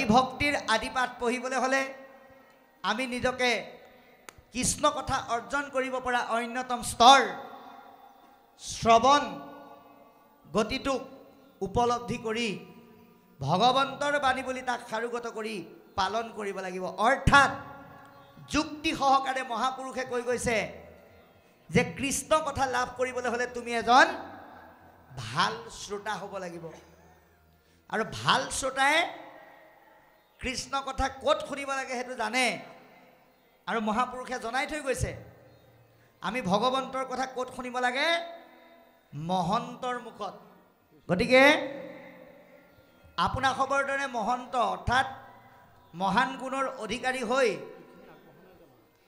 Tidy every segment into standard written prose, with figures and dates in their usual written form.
হৰি ভক্তিৰ আদিপাঠ পঢ়িবলৈ হ'লে আমি নিজকে কৃষ্ণ কথা অৰ্জন কৰিব পৰা অন্যতম স্তৰ শ্ৰৱণ গতিটোক উপলব্ধি কৰি ভগৱন্তৰ বাণী বুলি তাক সাৰোগত কৰি পালন কৰিব লাগিব। অৰ্থাৎ যুক্তি সহকাৰে মহাপুৰুষে কৈ গৈছে যে কৃষ্ণ কথা লাভ কৰিবলৈ হ'লে তুমি এজন ভাল শ্ৰোতা হ'ব লাগিব। আৰু ভাল শ্ৰোতাই কৃষ্ণ কথা ক'ত শুনিব লাগে সেইটো জানে। আৰু মহাপুৰুষে জনাই থৈ গৈছে আমি ভগৱন্তৰ কথা ক'ত শুনিব লাগে? মহন্তৰ মুখত। গতিকে আপোনাৰ খবৰ দৰে মহন্ত অৰ্থাৎ মহান গুণৰ অধিকাৰী হৈ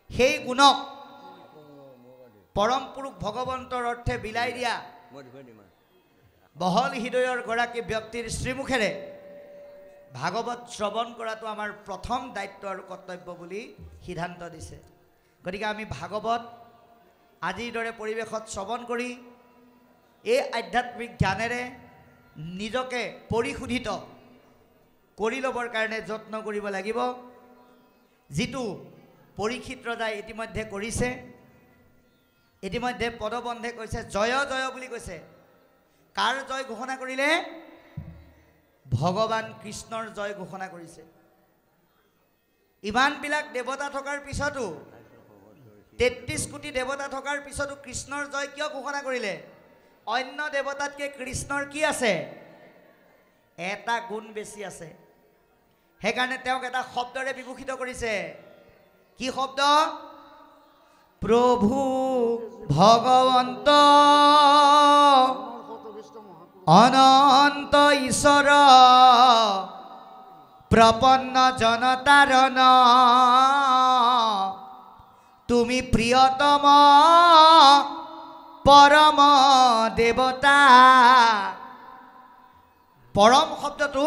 সেই গুণক পৰম পুৰুষ ভগৱন্তৰ অৰ্থে বিলাই দিয়া বহল হৃদয়ৰ গৰাকী ব্যক্তিৰ শ্ৰীমুখেৰে ভাগৱত শ্ৰৱণ কৰাটো আমাৰ প্ৰথম দায়িত্ব আৰু কৰ্তব্য বুলি সিদ্ধান্ত দিছে। গতিকে আমি ভাগৱত আজিৰ দৰে পৰিৱেশত শ্ৰৱণ কৰি এই আধ্যাত্মিক জ্ঞানেৰে নিজকে পৰিশোধিত কৰি ল'বৰ কাৰণে যত্ন কৰিব লাগিব। যিটো পৰীক্ষিত ৰজাই ইতিমধ্যে কৰিছে। ইতিমধ্যে পদবন্ধে কৈছে জয় জয় বুলি কৈছে। কাৰ জয় ঘোষণা কৰিলে? ভগৱান কৃষ্ণৰ জয় ঘোষণা কৰিছে। ইমানবিলাক দেৱতা থকাৰ পিছতো ৩৩ কোটি দেৱতা থকাৰ পিছতো কৃষ্ণৰ জয় কিয় ঘোষণা কৰিলে? অন্য দেৱতাতকৈ কৃষ্ণৰ কি আছে? এটা গুণ বেছি আছে। সেইকাৰণে তেওঁক এটা শব্দৰে বিভূষিত কৰিছে। কি শব্দ? প্ৰভু ভগৱন্ত অনন্ত ঈশ্বৰ প্ৰপন্ন জনতাৰণ তুমি প্ৰিয়তম পৰম দেৱতা। পৰম শব্দটো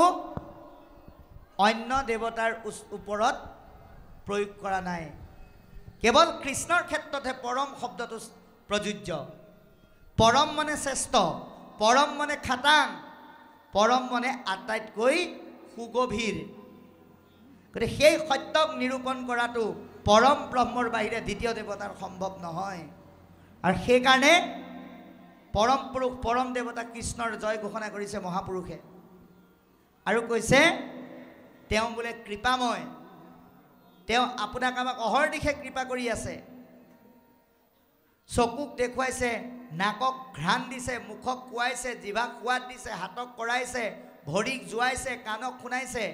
অন্য দেৱতাৰ ওপৰত প্ৰয়োগ কৰা নাই। কেৱল কৃষ্ণৰ ক্ষেত্ৰতহে পৰম শব্দটো প্ৰযোজ্য। পৰম মানে শ্ৰেষ্ঠ, পৰম মানে খাটাং, পৰম মানে আটাইতকৈ সুগভীৰ। গতিকে সেই সত্যক নিৰূপণ কৰাটো পৰম ব্ৰহ্মৰ বাহিৰে দ্বিতীয় দেৱতাৰ সম্ভৱ নহয়। আৰু সেইকাৰণে পৰম পুৰুষ পৰম দেৱতা কৃষ্ণৰ জয় ঘোষণা কৰিছে মহাপুৰুষে। আৰু কৈছে তেওঁ বোলে কৃপাময়। তেওঁ আপোনাক আমাক অহৰ্নিশে কৃপা কৰি আছে। চকুক দেখুৱাইছে, নাকক ঘ্ৰাণ দিছে, মুখক খুৱাইছে, জিভাক সোৱাদ দিছে, হাতক কৰাইছে, ভৰিক জোৱাইছে, কাণক শুনাইছে।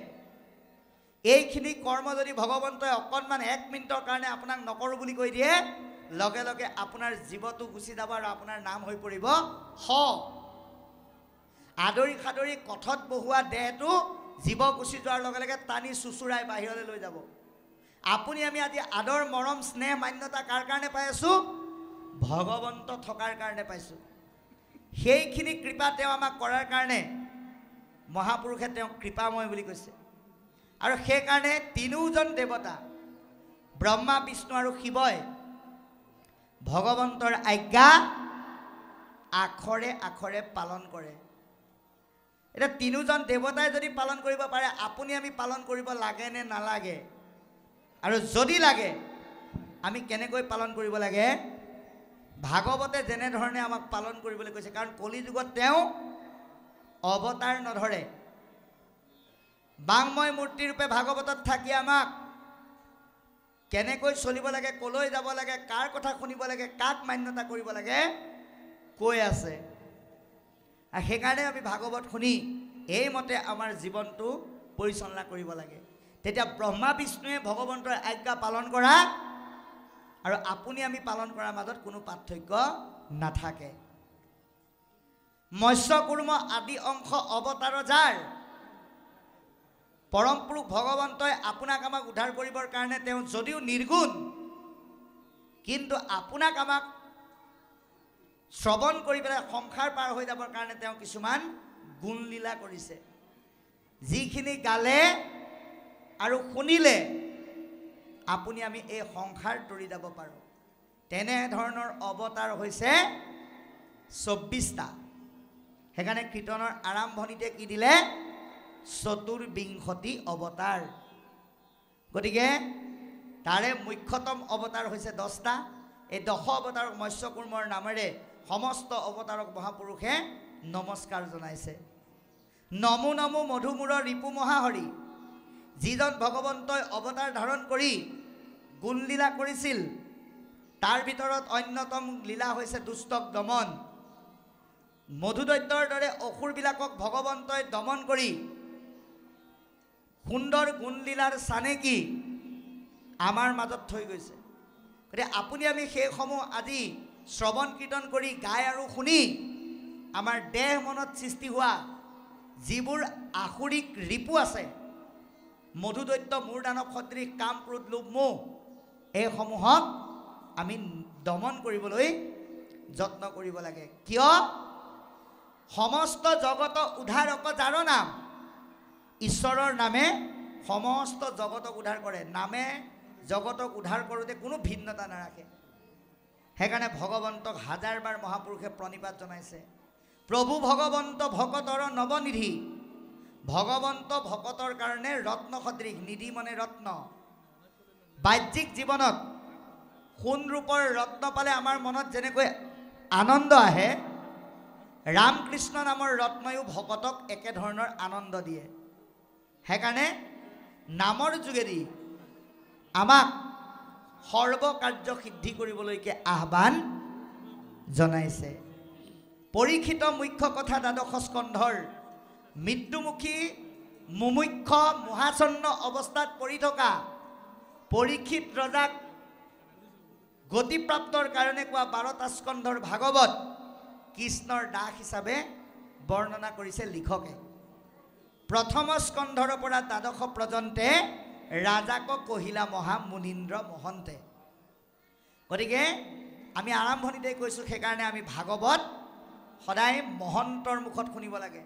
এইখিনি কৰ্ম যদি ভগৱন্তই অকণমান 1 মিনিটৰ কাৰণে আপোনাক নকৰোঁ বুলি কৈ দিয়ে, লগে লগে আপোনাৰ জীৱটো গুচি যাব আৰু আপোনাৰ নাম হৈ পৰিব শ। আদৰি সাদৰি কথত বহোৱা দেহটো জীৱ গুচি যোৱাৰ লগে লগে টানি চুচুৰাই বাহিৰলৈ লৈ যাব। আপুনি আমি আজি আদৰ মৰম স্নেহ মান্যতা কাৰ কাৰণে পাই আছোঁ? ভগৱন্ত থকাৰ কাৰণে পাইছোঁ। সেইখিনি কৃপা তেওঁ আমাক কৰাৰ কাৰণে মহাপুৰুষে তেওঁক কৃপাময় বুলি কৈছে। আৰু সেইকাৰণে তিনিওজন দেৱতা ব্ৰহ্মা বিষ্ণু আৰু শিৱই ভগৱন্তৰ আজ্ঞা আখৰে আখৰে পালন কৰে। এতিয়া তিনিওজন দেৱতাই যদি পালন কৰিব পাৰে, আপুনি আমি পালন কৰিব লাগে নে নালাগে? আৰু যদি লাগে আমি কেনেকৈ পালন কৰিব লাগে? ভাগৱতে যেনেধৰণে আমাক পালন কৰিবলৈ কৈছে। কাৰণ কলি যুগত তেওঁ অৱতাৰ নধৰে। বাংময় মূৰ্তিৰূপে ভাগৱতত থাকি আমাক কেনেকৈ চলিব লাগে, কলৈ যাব লাগে, কাৰ কথা শুনিব লাগে, কাক মান্যতা কৰিব লাগে কৈ আছে। আৰু সেইকাৰণে আমি ভাগৱত শুনি এইমতে আমাৰ জীৱনটো পৰিচালনা কৰিব লাগে। তেতিয়া ব্ৰহ্মা বিষ্ণুৱে ভগৱন্তৰ আজ্ঞা পালন কৰা আৰু আপুনি আমি পালন কৰাৰ মাজত কোনো পাৰ্থক্য নাথাকে। মৎস্য কুৰ্ম আদি অংশ অৱতাৰ যাৰ, পৰম পুৰুষ ভগৱন্তই আপোনাক আমাক উদ্ধাৰ কৰিবৰ কাৰণে তেওঁ যদিও নিৰ্গুণ, কিন্তু আপোনাক আমাক শ্ৰৱণ কৰি পেলাই সংসাৰ পাৰ হৈ যাবৰ কাৰণে তেওঁ কিছুমান গুণলীলা কৰিছে। যিখিনি গালে আৰু শুনিলে আপুনি আমি এই সংসাৰ তৰি যাব পাৰোঁ। তেনেধৰণৰ অৱতাৰ হৈছে 24টা। সেইকাৰণে কীৰ্তনৰ আৰম্ভণিতে কি দিলে? চতুৰ্বিংশতি অৱতাৰ গতিকে তাৰে মুখ্যতম অৱতাৰ হৈছে 10টা এই 10 অৱতাৰক মৎস্যকুৰ্মৰ নামেৰে সমস্ত অৱতাৰক মহাপুৰুষে নমস্কাৰ জনাইছে নমো নমো মধুমূৰ ৰিপু মহাহৰি যিজন ভগৱন্তই অৱতাৰ ধাৰণ কৰি গুণলীলা কৰিছিল তাৰ ভিতৰত অন্যতম লীলা হৈছে দুষ্টক দমন মধুদৈত্যৰ দৰে অসুৰবিলাকক ভগৱন্তই দমন কৰি সুন্দৰ গুণলীলাৰ চানেকি আমাৰ মাজত থৈ গৈছে গতিকে আপুনি আমি সেইসমূহ আজি শ্ৰৱণ কীৰ্তন কৰি গাই আৰু শুনি আমাৰ দেহ মনত সৃষ্টি হোৱা যিবোৰ আসুৰিক ৰিপু আছে মধুদৈত্য মূৰদানৱ সদৃশ কাম ক্ৰোধ লোভ মোহ এইসমূহক আমি দমন কৰিবলৈ যত্ন কৰিব লাগে কিয় সমস্ত জগত উদ্ধাৰক যাৰ নাম ঈশ্বৰৰ নামে সমস্ত জগতক উদ্ধাৰ কৰে নামে জগতক উদ্ধাৰ কৰোঁতে কোনো ভিন্নতা নাৰাখে সেইকাৰণে ভগৱন্তক হাজাৰবাৰ মহাপুৰুষে প্ৰণিপাত জনাইছে প্ৰভু ভগৱন্ত ভকতৰ নৱনিধি ভগৱন্ত ভকতৰ কাৰণে ৰত্ন সদৃশ নিধি মানে ৰত্ন বাহ্যিক জীৱনত সোণ ৰূপৰ ৰত্ন পালে আমাৰ মনত যেনেকৈ আনন্দ আহে ৰামকৃষ্ণ নামৰ ৰত্নয়ো ভকতক একেধৰণৰ আনন্দ দিয়ে সেইকাৰণে নামৰ যোগেদি আমাক সৰ্বকাৰ্য সিদ্ধি কৰিবলৈকে আহ্বান জনাইছে পৰীক্ষিত মুখ্য কথা দ্বাদশ স্কন্ধৰ মৃত্যুমুখী মুমুক্ষ মহাচন্ন অৱস্থাত পৰি থকা পৰীক্ষিত ৰজাক গতিপ্ৰাপ্তৰ কাৰণে কোৱা 12টা স্কন্ধৰ ভাগৱত কৃষ্ণৰ দাস হিচাপে বৰ্ণনা কৰিছে লিখকে প্ৰথম স্কন্ধৰ পৰা দ্বাদশ পৰ্যন্তে ৰাজাক কহিলা মহা মুনীন্দ্ৰ মহন্তে গতিকে আমি আৰম্ভণিতে কৈছোঁ সেইকাৰণে আমি ভাগৱত সদায় মহন্তৰ মুখত শুনিব লাগে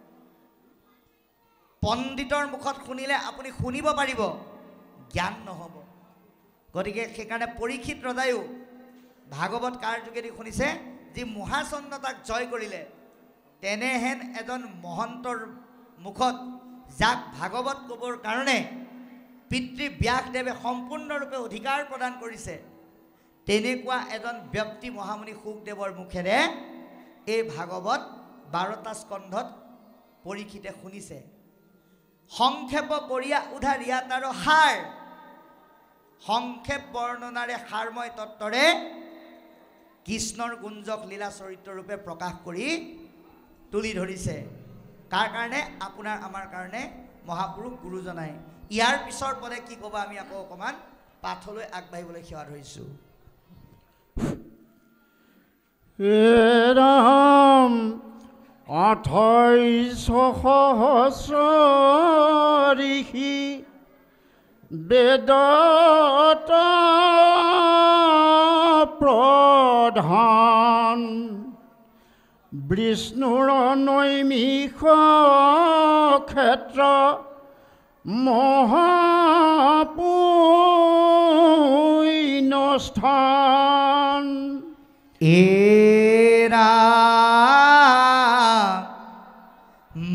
পণ্ডিতৰ মুখত শুনিলে আপুনি শুনিব পাৰিব জ্ঞান নহ'ব গতিকে সেইকাৰণে পৰীক্ষিত ৰজায়ো ভাগৱত কাৰ যোগেদি শুনিছে যি মহাচন্নতাক জয় কৰিলে তেনেহেন এজন মহন্তৰ মুখত যাক ভাগৱত ক'বৰ কাৰণে পিতৃ ব্যাসদেৱে সম্পূৰ্ণৰূপে অধিকাৰ প্ৰদান কৰিছে তেনেকুৱা এজন ব্যক্তি মহামুনি শুকদেৱৰ মুখেৰে এই ভাগৱত 12টা স্কন্ধত পৰীক্ষিতে শুনিছে সংক্ষেপ কৰিয়া উধাৰ ইয়াত আৰু সাৰ সংক্ষেপ বৰ্ণনাৰে সাৰময় তত্ত্বৰে কৃষ্ণৰ গুঞ্জক লীলা চৰিত্ৰ ৰূপে প্ৰকাশ কৰি তুলি ধৰিছে কাৰ কাৰণে আপোনাৰ আমাৰ কাৰণে মহাপুৰুষ গুৰুজনাই ইয়াৰ পিছৰ পদে কি ক'ব আমি আকৌ অকণমান পাঠলৈ আগবাঢ়িবলৈ সেৱা ধৰিছোঁ ৰাম 28,000 ঋষি বেদত প্ৰধান বিষ্ণুৰ নৈমিষ ক্ষেত্ৰ মহাপুণ্যস্থান এৰা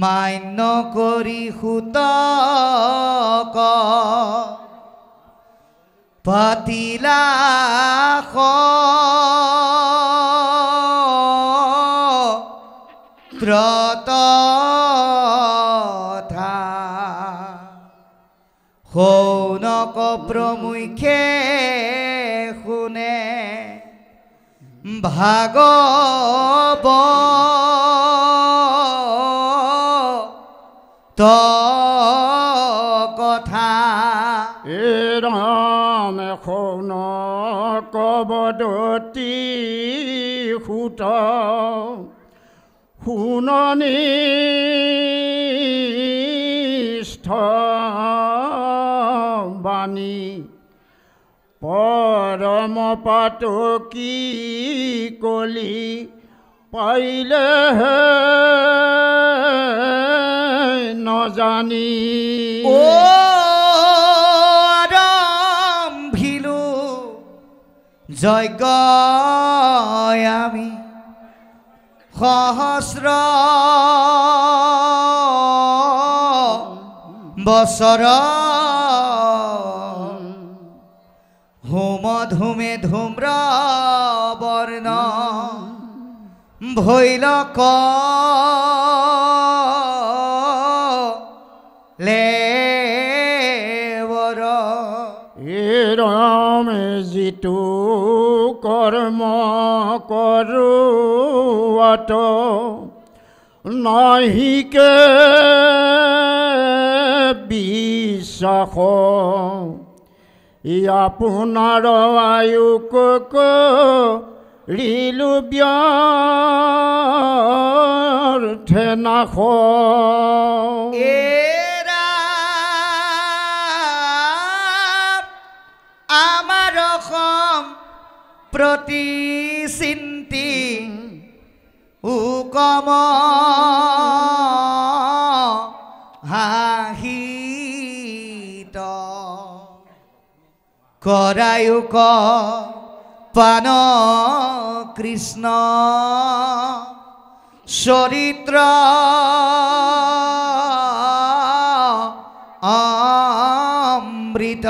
মান্য কৰি সুতক পাতিলা ত্ৰতথা শৌনক প্ৰমুখে শুনে ভাগৱত কথা ৰাম শৌনক বদতি সুত শুননিষ্ঠ বাণী পৰম পাতকী কলি পাইলে নজানি আৰম্ভিলো যজ্ঞ আমি সহস্ৰ বছৰ হোম ধুমে ধূম্ৰ বৰ্ণ ভৈলক লেবৰ ৰামে যিটো কৰ্ম কৰোৱাত নাহিকে বিশ্বাস আপোনাৰ আয়ুক ৰিলু ব্যৰ্থে নাশ আমাৰ অসম প্ৰতি চিন্তি উকম হাঁহিত কৰায়ুক পান কৃষ্ণ চৰিত্ৰ অমৃত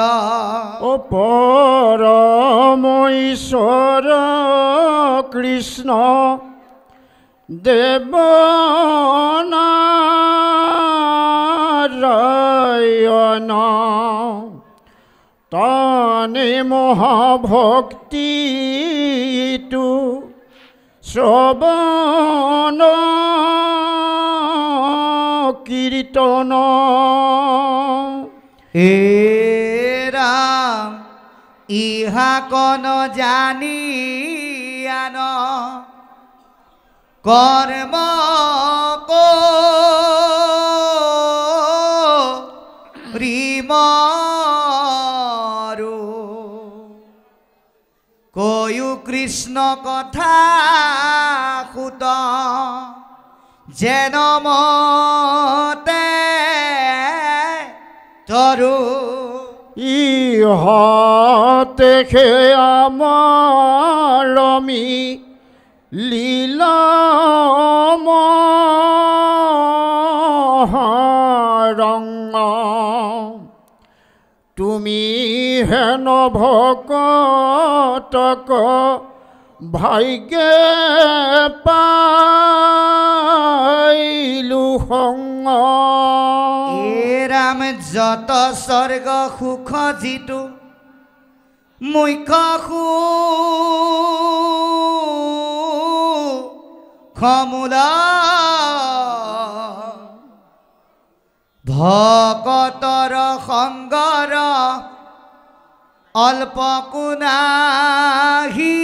পৰম ঈশ্বৰ কৃষ্ণ দেৱনাৰায়ণ তনে মহাভক্তিটো শ্ৰৱণ কীৰ্তন হে ৰাম ইহা কন জানি আন কৰ্ম কৰিমৰো কৈও কৃষ্ণ কথা সুত যেন মতে তৰু ইহতে আমাৰমি লীলামহাৰঙ্গ তুমি হেন ভকতক ভাগ্যে পাইলু সংগ ৰাম যত স্বৰ্গ সুখ যিটো মুখ্য সুখমূল ভকতৰ সংগৰ অল্প কুনাহি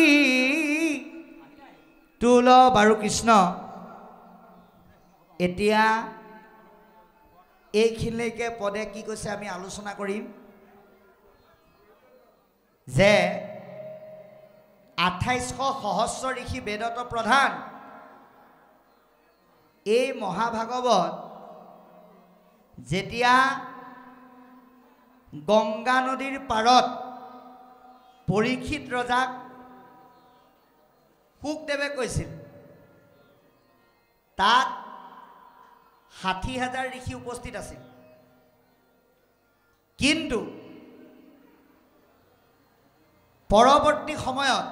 তুল বাৰু কৃষ্ণ এতিয়া এইখিনিলৈকে পদে কি কৈছে আমি আলোচনা কৰিম যে ২৮০০ সহস্ৰ ঋষি বেদত প্ৰধান এই মহাভাগৱত যেতিয়া গংগা নদীৰ পাৰত পৰীক্ষিত ৰজাক শুকদেৱে কৈছিল তাত ৬০,০০০ ঋষি উপস্থিত আছিল কিন্তু পৰৱৰ্তী সময়ত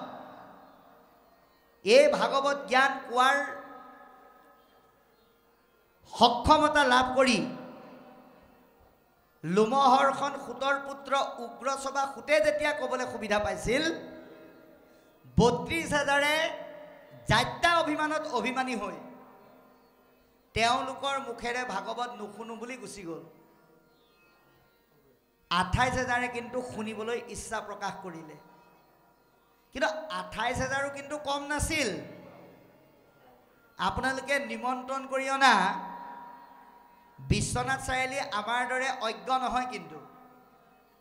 এই ভাগৱত জ্ঞান কোৱাৰ সক্ষমতা লাভ কৰি লোমহৰ্ষণ সুতৰ পুত্ৰ উগ্ৰসভা সুতে যেতিয়া ক'বলৈ সুবিধা পাইছিল ৩২,০০০ যাত্ৰা অভিমানত অভিমানী হৈ তেওঁলোকৰ মুখেৰে ভাগৱত নুশুনো বুলি গুচি গ'ল ২৮,০০০ কিন্তু শুনিবলৈ ইচ্ছা প্ৰকাশ কৰিলে কিন্তু ২৮,০০০ কিন্তু কম নাছিল আপোনালোকে নিমন্ত্ৰণ কৰি অনা বিশ্বনাথ চাৰিআলি আমাৰ দৰে অজ্ঞ নহয় কিন্তু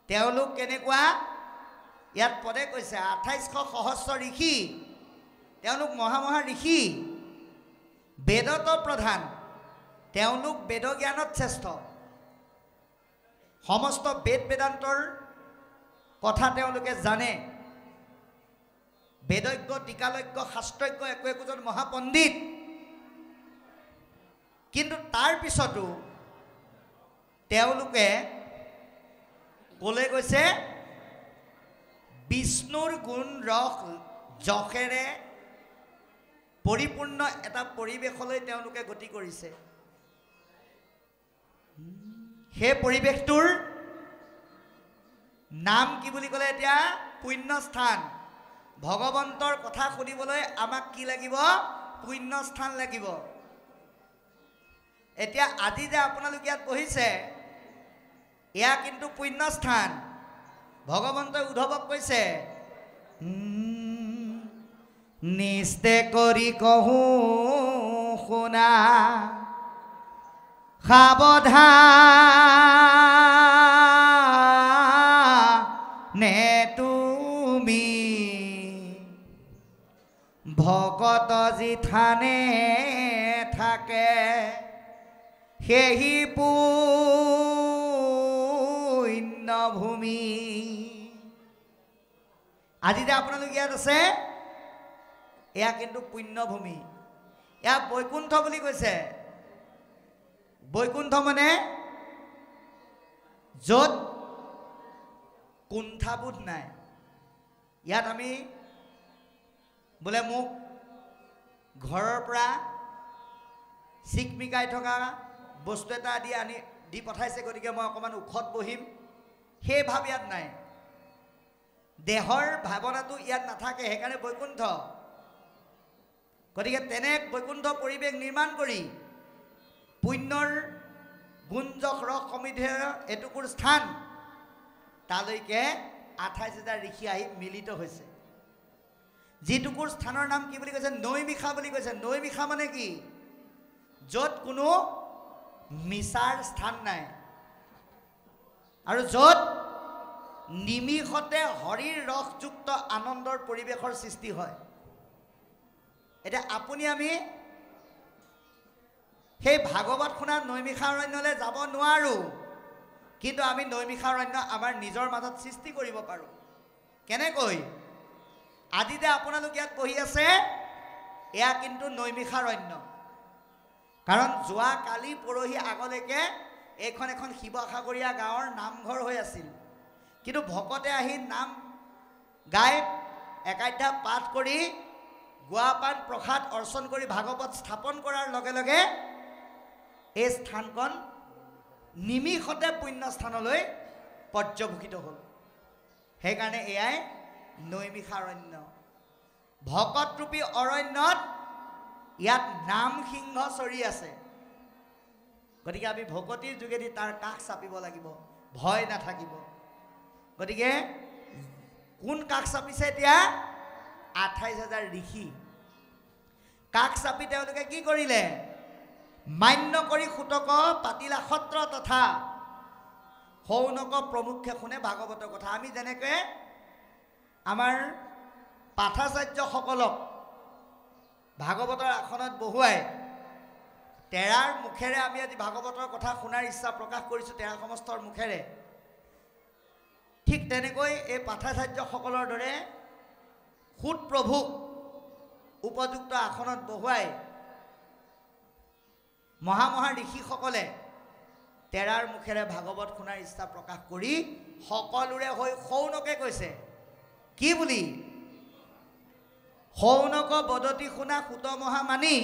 তেওঁলোক কেনেকুৱা ইয়াত পদে কৈছে ২৮০০ সহস্ৰ ঋষি তেওঁলোক মহা ঋষি বেদত প্ৰধান তেওঁলোক বেদ জ্ঞানত শ্ৰেষ্ঠ সমস্ত বেদ বেদান্তৰ কথা তেওঁলোকে জানে বেদজ্ঞ টিকালজ্ঞ শাস্ত্ৰজ্ঞ একোজন মহাপণ্ডিত কিন্তু তাৰ পিছতো তেওঁলোকে ক'লে গৈছে বিষ্ণুৰ গুণ ৰস যশেৰে পৰিপূৰ্ণ এটা পৰিৱেশলৈ তেওঁলোকে গতি কৰিছে। সেই পৰিৱেশটোৰ নাম কি বুলি ক'লে এতিয়া পুণ্যস্থান। ভগৱন্তৰ কথা শুনিবলৈ আমাক কি লাগিব? পুণ্যস্থান লাগিব। এতিয়া আজি যে আপোনালোকে ইয়াত বহিছে এয়া কিন্তু পুণ্যস্থান। ভগৱন্তই উদ্ধৱক কৈছে নিস্তে কৰি কহোঁ শুনা সাৱধানে তুমি ভকত যিথানে থাকে সেহি পুণ্যভূমি। আজি যে আপোনালোক ইয়াত আছে এয়া কিন্তু পুণ্যভূমি। এয়া বৈকুণ্ঠ বুলি কৈছে। বৈকুণ্ঠ মানে য'ত কুণ্ঠাবোধ নাই। ইয়াত আমি বোলে মোক ঘৰৰ পৰা চিকমিকাই থকা বস্তু এটা আনি দি পঠাইছে, গতিকে মই অকণমান ওখত বহিম, সেই ভাৱ ইয়াত নাই। দেহৰ ভাৱনাটো ইয়াত নাথাকে, সেইকাৰণে বৈকুণ্ঠ। গতিকে তেনে বৈকুণ্ঠ পৰিৱেশ নিৰ্মাণ কৰি পুণ্যৰ গুঞ্জক ৰস সমৃদ্ধিৰ এটুকুৰ স্থান তালৈকে 28,000 ঋষি আহি মিলিত হৈছে। যিটুকুৰ স্থানৰ নাম কি বুলি কৈছে? নৈমিষা বুলি কৈছে। নৈমিষা মানে কি? য'ত কোনো মিছাৰ স্থান নাই আৰু য'ত নিমিষতে হৰিৰ ৰসযুক্ত আনন্দৰ পৰিৱেশৰ সৃষ্টি হয়। এতিয়া আপুনি আমি সেই ভাগৱত শুনা নৈমিষাৰণ্যলৈ যাব নোৱাৰোঁ, কিন্তু আমি নৈমিষাৰণ্য আমাৰ নিজৰ মাজত সৃষ্টি কৰিব পাৰোঁ। কেনেকৈ? আজি যে আপোনালোক ইয়াত বহি আছে এয়া কিন্তু নৈমিষাৰণ্য। কাৰণ যোৱা কালি পৰহি আগলৈকে এইখন এখন শিৱসাগৰীয়া গাঁৱৰ নামঘৰ হৈ আছিল, কিন্তু ভকতে আহি নাম গাই একাধ্যায় পাঠ কৰি গুৱাপান প্ৰসাদ অৰ্চন কৰি ভাগৱত স্থাপন কৰাৰ লগে লগে এই স্থানখন নিমিষতে পুণ্যস্থানলৈ পৰ্যভূষিত হ'ল। সেইকাৰণে এয়াই নৈমিষাৰণ্য। ভকতৰূপী অৰণ্যত ইয়াত নাম সিংহ চৰি আছে। গতিকে আমি ভকতিৰ যোগেদি তাৰ কাষ চাপিব লাগিব, ভয় নাথাকিব। গতিকে কোন কাষ চাপিছে এতিয়া? 28,000 ঋষি কাষ চাপি তেওঁলোকে কি কৰিলে? মান্য কৰি সুতক পাতিলা সত্ৰ তথা সৌনক প্ৰমুখে শুনে ভাগৱতৰ কথা। আমি যেনেকৈ আমাৰ পাঠাচাৰ্যসকলক ভাগৱতৰ আসনত বহুৱাই তেৰাৰ মুখেৰে আমি আজি ভাগৱতৰ কথা শুনাৰ ইচ্ছা প্ৰকাশ কৰিছোঁ, তেৰা সমস্তৰ মুখেৰে। ঠিক তেনেকৈ এই পাঠাচাৰ্যসকলৰ দৰে সুত প্ৰভুক উপযুক্ত আসনত বহুৱাই মহা ঋষিসকলে তেৰাৰ মুখেৰে ভাগৱত শুনাৰ ইচ্ছা প্ৰকাশ কৰি সকলোৰে হৈ সৌনকে কৈছে কি বুলি? সৌনক বদতি শুনা সুত মহা মানি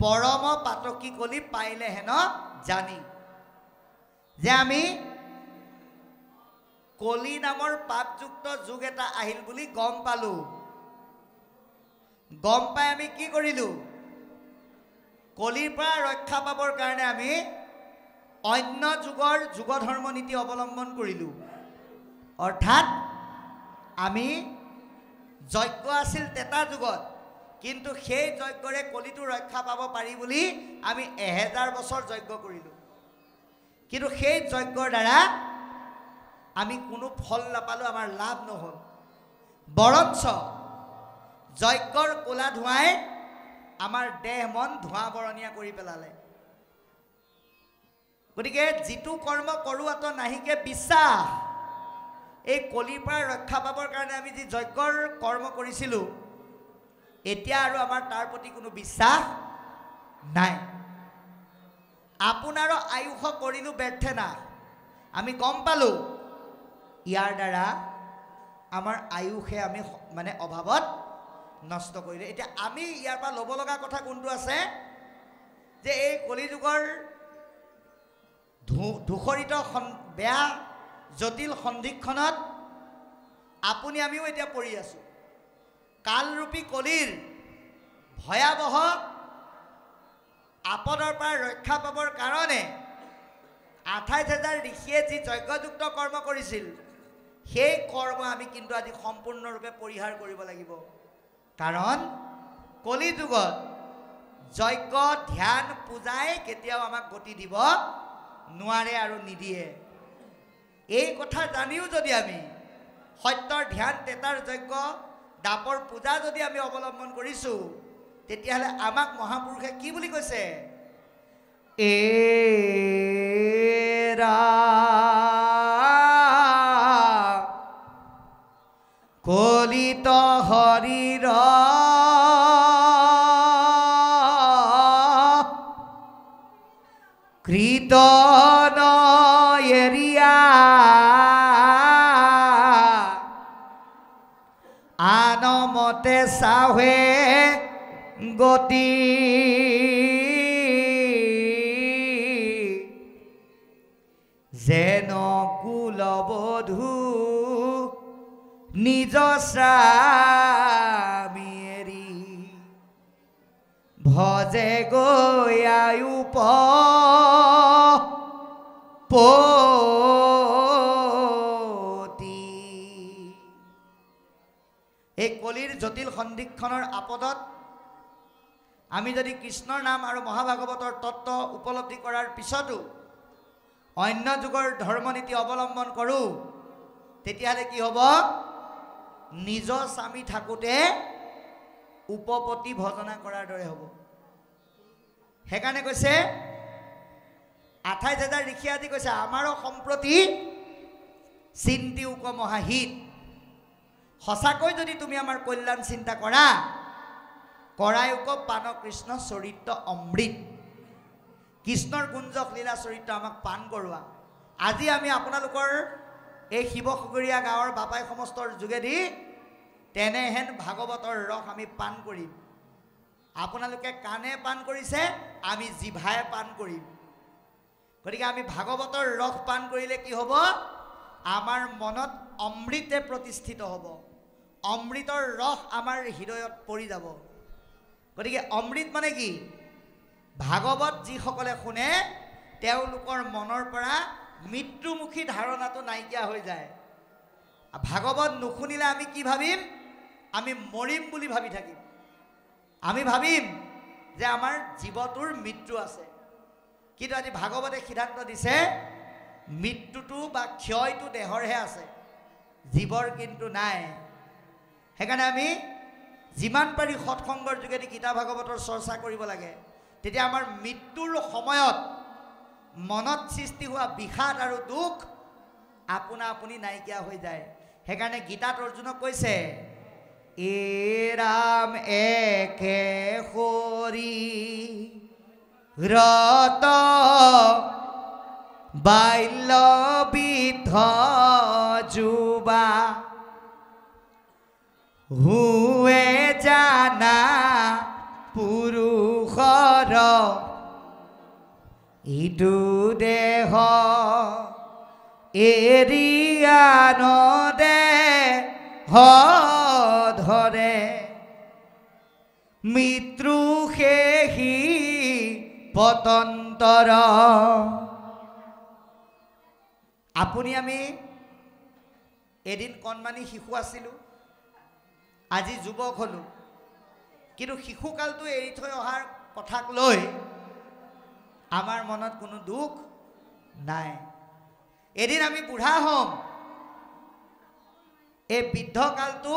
পৰম পাতকী কলি পাইলে হেন জানি। যে আমি কলি নামৰ পাপযুক্ত যুগ এটা আহিল বুলি গম পালোঁ। গম পাই আমি কি কৰিলোঁ? কলিৰ পৰা ৰক্ষা পাবৰ কাৰণে আমি অন্য যুগৰ যুগধৰ্ম নীতি অৱলম্বন কৰিলোঁ। অৰ্থাৎ আমি যজ্ঞ আছিল তেতা যুগত, কিন্তু সেই যজ্ঞৰে কলিটো ৰক্ষা পাব পাৰি বুলি আমি 1000 বছৰ যজ্ঞ কৰিলোঁ। কিন্তু সেই যজ্ঞৰ দ্বাৰা আমি কোনো ফল নাপালোঁ, আমাৰ লাভ নহ'ল। বৰঞ্চ যজ্ঞৰ ক'লা ধোঁৱাই আমাৰ দেহ মন ধোঁৱা বৰণীয়া কৰি পেলালে। গতিকে যিটো কৰ্ম কৰোৱাটো নাহিকে বিশ্বাস। এই কলিৰ পৰা ৰক্ষা পাবৰ কাৰণে আমি যি যজ্ঞৰ কৰ্ম কৰিছিলোঁ, এতিয়া আৰু আমাৰ তাৰ প্ৰতি কোনো বিশ্বাস নাই। আপোনাৰো আয়ুষ কৰিলোঁ ব্যৰ্থে না। আমি গম পালোঁ ইয়াৰ দ্বাৰা আমাৰ আয়ুষে আমি মানে অভাৱত নষ্ট কৰিলে। এতিয়া আমি ইয়াৰ পৰা ল'ব লগা কথা কোনটো আছে যে এই কলিযুগৰ ধূসৰিত বেয়া জটিল সন্ধিক্ষণত আপুনি আমিও এতিয়া পৰি আছোঁ। কালৰূপী কলিৰ ভয়াৱহ আপদৰ পৰা ৰক্ষা পাবৰ কাৰণে 28,000 ঋষিয়ে যি যজ্ঞযুক্ত কৰ্ম কৰিছিল সেই কৰ্ম আমি কিন্তু আজি সম্পূৰ্ণৰূপে পৰিহাৰ কৰিব লাগিব। কাৰণ কলিযুগত যজ্ঞ ধ্যান পূজাই কেতিয়াও আমাক গতি দিব নোৱাৰে আৰু নিদিয়ে। এই কথা জানিও যদি আমি সত্যৰ ধ্যান তেতাৰ যজ্ঞ দাপৰ পূজা যদি আমি অৱলম্বন কৰিছোঁ তেতিয়াহ'লে আমাক মহাপুৰুষে কি বুলি কৈছে? এৰা কলিত হৰিৰ কীৰ্তন এৰিয়া আনমতে চাহে গতি যেন কুলবধূ নিজ স্বামী এৰি ভজে গয়ায়ুপ পতি। এই কলিৰ জটিল সন্ধিক্ষণৰ আপদত আমি যদি কৃষ্ণৰ নাম আৰু মহাভাগৱতৰ তত্ত্ব উপলব্ধি কৰাৰ পিছতো অন্য যুগৰ ধৰ্মনীতি অৱলম্বন কৰোঁ তেতিয়াহ'লে কি হ'ব? নিজ স্বামী থাকোঁতে উপপতি ভজনা কৰাৰ দৰে হ'ব। সেইকাৰণে কৈছে 28,000 ঋষি আদি কৈছে আমাৰো সম্প্ৰতি চিন্তি উক মহাহিত। সঁচাকৈ যদি তুমি আমাৰ কল্যাণ চিন্তা কৰা কৰায়ুক পান কৃষ্ণ চৰিত্ৰ অমৃত। কৃষ্ণৰ গুঞ্জক লীলা চৰিত্ৰ আমাক পান কৰোৱা। আজি আমি আপোনালোকৰ এই শিৱসাগৰীয়া গাঁৱৰ বাপাই সমস্তৰ যোগেদি তেনেহেন ভাগৱতৰ ৰস আমি পান কৰিম। আপোনালোকে কাণে পান কৰিছে, আমি জিভাই পান কৰিম। গতিকে আমি ভাগৱতৰ ৰস পান কৰিলে কি হ'ব? আমাৰ মনত অমৃতে প্ৰতিষ্ঠিত হ'ব। অমৃতৰ ৰস আমাৰ হৃদয়ত পৰি যাব। গতিকে অমৃত মানে কি? ভাগৱত যিসকলে শুনে তেওঁলোকৰ মনৰ পৰা মৃত্যুমুখী ধাৰণাটো নাইকিয়া হৈ যায়। ভাগৱত নুশুনিলে আমি কি ভাবিম? আমি মৰিম বুলি ভাবি থাকিম। আমি ভাবিম যে আমাৰ জীৱটোৰ মৃত্যু আছে। কিন্তু আজি ভাগৱতে সিদ্ধান্ত দিছে মৃত্যুটো বা ক্ষয়টো দেহৰহে আছে, জীৱৰ কিন্তু নাই। সেইকাৰণে আমি যিমান পাৰি সৎসংগৰ যোগেদি গীতা ভাগৱতৰ চৰ্চা কৰিব লাগে। তেতিয়া আমাৰ মৃত্যুৰ সময়ত মনত সৃষ্টি হোৱা বিষাদ আৰু দুখ আপোনা আপুনি নাইকিয়া হৈ যায়। সেইকাৰণে গীতাত অৰ্জুনক কৈছে এ ৰাম একে সৰি ৰত বাল্য বিধ যুৱা হুৱে জানা পুৰুষৰ ইটো দেহ এৰিয়া নদেহ ধৰে মৃত্যু সেহি পতন্তৰ। আপুনি আমি এদিন কণমানি শিশু আছিলোঁ, আজি যুৱক হ'লোঁ। কিন্তু শিশুকালটো এৰি থৈ অহাৰ কথাক লৈ আমাৰ মনত কোনো দুখ নাই। এদিন আমি বুঢ়া হ'ম, এই বৃদ্ধকালটো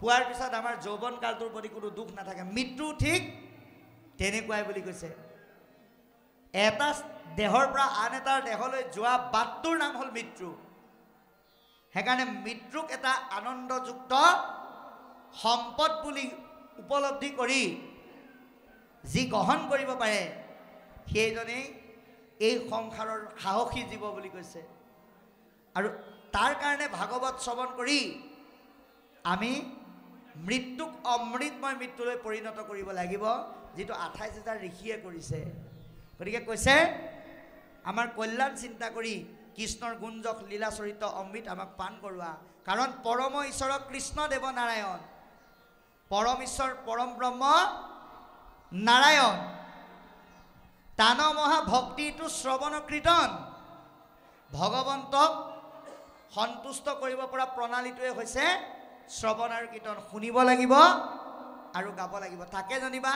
পোৱাৰ পিছত আমাৰ যৌৱন কালটোৰ প্ৰতি কোনো দুখ নাথাকে। মৃত্যু ঠিক তেনেকুৱাই বুলি কৈছে। এটা দেহৰ পৰা আন এটাৰ দেহলৈ যোৱা বাটটোৰ নাম হ'ল মৃত্যু। সেইকাৰণে মৃত্যুক এটা আনন্দযুক্ত সম্পদ বুলি উপলব্ধি কৰি যি গ্ৰহণ কৰিব পাৰে সেইজনেই এই সংসাৰৰ সাহসী জীৱ বুলি কৈছে। আৰু তাৰ কাৰণে ভাগৱত শ্ৰৱণ কৰি আমি মৃত্যুক অমৃতময় মৃত্যুলৈ পৰিণত কৰিব লাগিব, যিটো 28,000 ঋষিয়ে কৰিছে। গতিকে কৈছে আমাৰ কল্যাণ চিন্তা কৰি কৃষ্ণৰ গুঞ্জক লীলাচৰিত অমৃত আমাক পান কৰোৱা। কাৰণ পৰম ঈশ্বৰ কৃষ্ণ দেৱ নাৰায়ণ, পৰম ঈশ্বৰ পৰম ব্ৰহ্ম নাৰায়ণ। তান মহা ভক্তিটো শ্ৰৱণ কীৰ্তন। ভগৱন্তক সন্তুষ্ট কৰিব পৰা প্ৰণালীটোৱে হৈছে শ্ৰৱণ আৰু কীৰ্তন। শুনিব লাগিব আৰু গাব লাগিব। তাকে জানিবা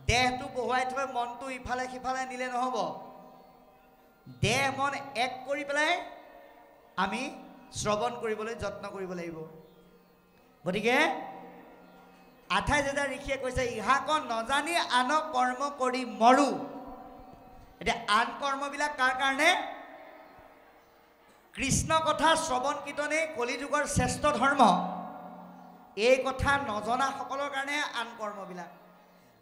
দেহটো বহুৱাই থৈ মনটো ইফালে সিফালে নিলে নহ'ব। দেহ মন এক কৰি পেলাই আমি শ্ৰৱণ কৰিবলৈ যত্ন কৰিব লাগিব। গতিকে 28,000 ঋষিয়ে কৈছে ইহাক নজানি আন কৰ্ম কৰি মৰো। এতিয়া আন কৰ্মবিলাক কাৰ কাৰণে? কৃষ্ণ কথা শ্ৰৱণ কীৰ্তনেই কলিযুগৰ শ্ৰেষ্ঠ ধৰ্ম। এই কথা নজনাসকলৰ কাৰণে আন কৰ্মবিলাক,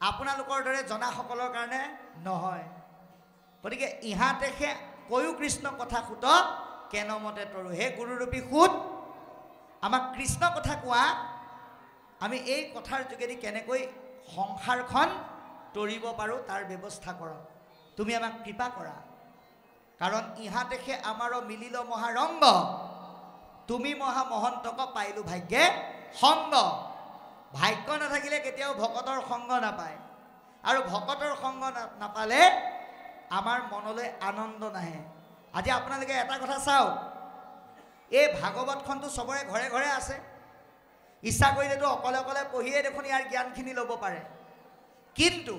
আপোনালোকৰ দৰে জনাসকলৰ কাৰণে নহয়। গতিকে ইহাতেহে কৈও কৃষ্ণ কথা সুত কেনমতে তৰো। হে গুৰুৰূপী সুত, আমাক কৃষ্ণ কথা কোৱা, আমি এই কথাৰ যোগেদি কেনেকৈ সংসাৰখন তৰিব পাৰোঁ তাৰ ব্যৱস্থা কৰক। তুমি আমাক কৃপা কৰা। কাৰণ ইহাতেহে আমাৰো মিলিল মহাৰংগ, তুমি মহা মহন্তক পাইলো ভাগ্যে সংগ। ভাগ্য নাথাকিলে কেতিয়াও ভকতৰ সংগ নাপায়, আৰু ভকতৰ সংগ নাপালে আমাৰ মনলৈ আনন্দ নাহে। আজি আপোনালোকে এটা কথা চাওক, এই ভাগৱতখনটো চবৰে ঘৰে ঘৰে আছে। ইচ্ছা কৰিলেতো অকলে অকলে পঢ়িয়ে দেখোন ইয়াৰ জ্ঞানখিনি ল'ব পাৰে। কিন্তু